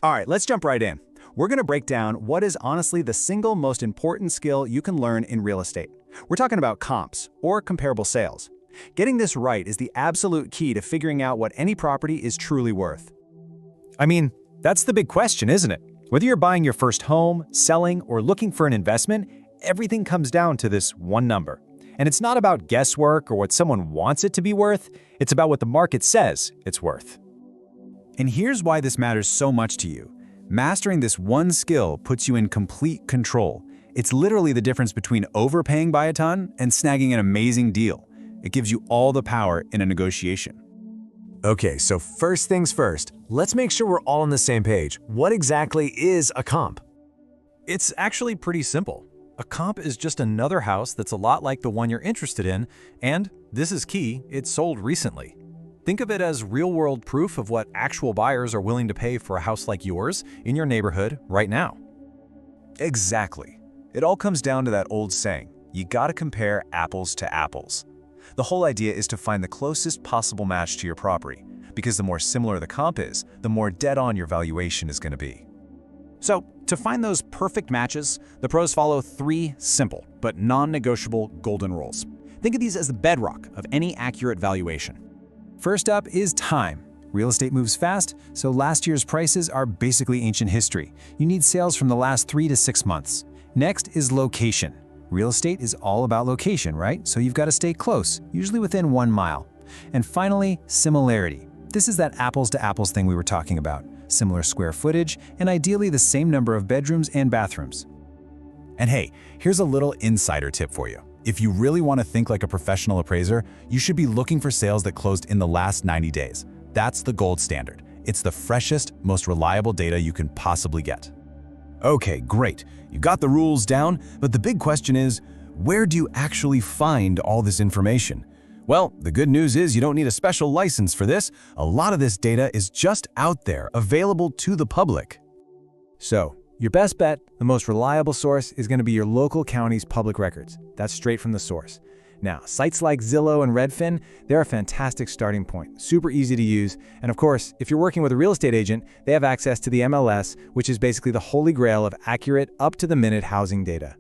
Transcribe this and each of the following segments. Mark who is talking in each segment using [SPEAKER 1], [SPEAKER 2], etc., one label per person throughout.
[SPEAKER 1] All right, let's jump right in. We're going to break down what is honestly the single most important skill you can learn in real estate. We're talking about comps, or comparable sales. Getting this right is the absolute key to figuring out what any property is truly worth. I mean, that's the big question, isn't it? Whether you're buying your first home, selling, or looking for an investment, everything comes down to this one number. And it's not about guesswork or what someone wants it to be worth, it's about what the market says it's worth. And here's why this matters so much to you. Mastering this one skill puts you in complete control. It's literally the difference between overpaying by a ton and snagging an amazing deal. It gives you all the power in a negotiation.
[SPEAKER 2] Okay, so first things first, let's make sure we're all on the same page. What exactly is a comp?
[SPEAKER 3] It's actually pretty simple. A comp is just another house that's a lot like the one you're interested in, and, this is key, it's sold recently. Think of it as real-world proof of what actual buyers are willing to pay for a house like yours in your neighborhood right now.
[SPEAKER 1] Exactly. It all comes down to that old saying, you gotta compare apples to apples. The whole idea is to find the closest possible match to your property, because the more similar the comp is, the more dead-on your valuation is going to be. So, to find those perfect matches, the pros follow 3 simple but non-negotiable golden rules. Think of these as the bedrock of any accurate valuation. First up is time. Real estate moves fast, so last year's prices are basically ancient history. You need sales from the last 3 to 6 months. Next is location. Real estate is all about location, right? So you've got to stay close, usually within 1 mile. And finally, similarity. This is that apples to apples thing we were talking about. Similar square footage, and ideally the same number of bedrooms and bathrooms. And hey, here's a little insider tip for you. If you really want to think like a professional appraiser, you should be looking for sales that closed in the last 90 days. That's the gold standard. It's the freshest, most reliable data you can possibly get. Okay, great. You got the rules down, but the big question is, where do you actually find all this information? Well, the good news is you don't need a special license for this. A lot of this data is just out there, available to the public. So, your best bet, the most reliable source, is going to be your local county's public records. That's straight from the source. Now, sites like Zillow and Redfin, they're a fantastic starting point, super easy to use, and of course, if you're working with a real estate agent, they have access to the MLS, which is basically the holy grail of accurate, up-to-the-minute housing data.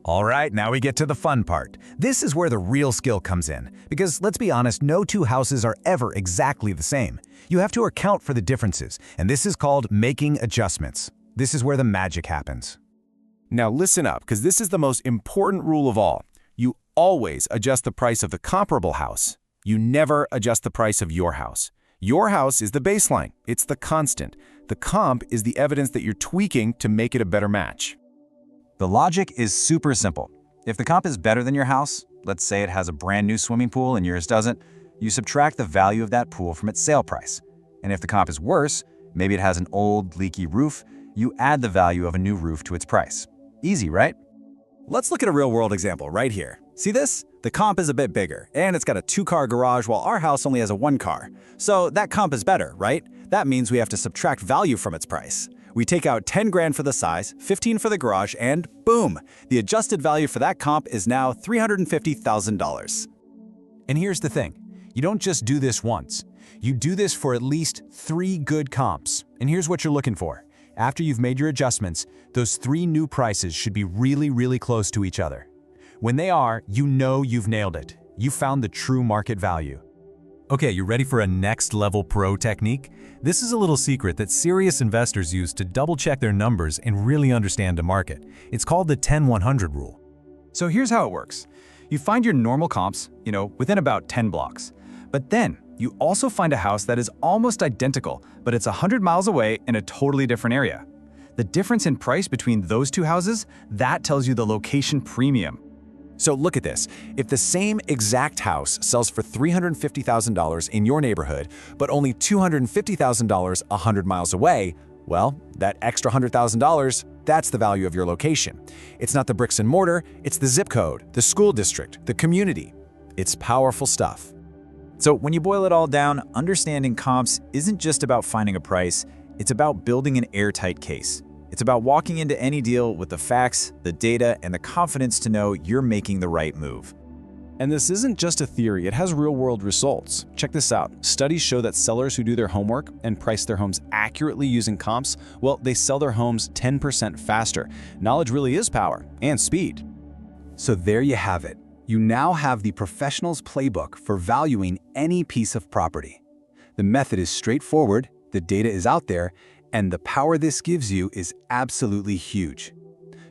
[SPEAKER 4] All right, now we get to the fun part. This is where the real skill comes in, because let's be honest, no 2 houses are ever exactly the same. You have to account for the differences, and this is called making adjustments. This is where the magic happens.
[SPEAKER 1] Now listen up, because this is the most important rule of all. You always adjust the price of the comparable house. You never adjust the price of your house. Your house is the baseline. It's the constant. The comp is the evidence that you're tweaking to make it a better match. The logic is super simple. If the comp is better than your house, let's say it has a brand new swimming pool and yours doesn't, you subtract the value of that pool from its sale price. And if the comp is worse, maybe it has an old, leaky roof, you add the value of a new roof to its price. Easy, right? Let's look at a real-world example right here. See this? The comp is a bit bigger, and it's got a 2-car garage while our house only has a 1-car. So that comp is better, right? That means we have to subtract value from its price. We take out 10 grand for the size, 15 for the garage, and boom! The adjusted value for that comp is now $350,000. And here's the thing. You don't just do this once. You do this for at least 3 good comps. And here's what you're looking for. After you've made your adjustments, those 3 new prices should be really, really close to each other. When they are, you know you've nailed it. You found the true market value.
[SPEAKER 3] Okay, you ready for a next-level pro technique? This is a little secret that serious investors use to double-check their numbers and really understand the market. It's called the 10-100 rule.
[SPEAKER 1] So here's how it works. You find your normal comps, within about 10 blocks. But then, you also find a house that is almost identical, but it's 100 miles away in a totally different area. The difference in price between those 2 houses, that tells you the location premium. So look at this. If the same exact house sells for $350,000 in your neighborhood, but only $250,000 100 miles away, well, that extra $100,000, that's the value of your location. It's not the bricks and mortar, it's the zip code, the school district, the community. It's powerful stuff. So when you boil it all down, understanding comps isn't just about finding a price, it's about building an airtight case. It's about walking into any deal with the facts, the data, and the confidence to know you're making the right move.
[SPEAKER 5] And this isn't just a theory, it has real-world results. Check this out. Studies show that sellers who do their homework and price their homes accurately using comps, well, they sell their homes 10% faster. Knowledge really is power and speed.
[SPEAKER 4] So there you have it. You now have the professional's playbook for valuing any piece of property. The method is straightforward, the data is out there, and the power this gives you is absolutely huge.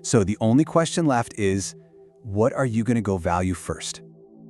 [SPEAKER 4] So the only question left is, what are you going to go value first?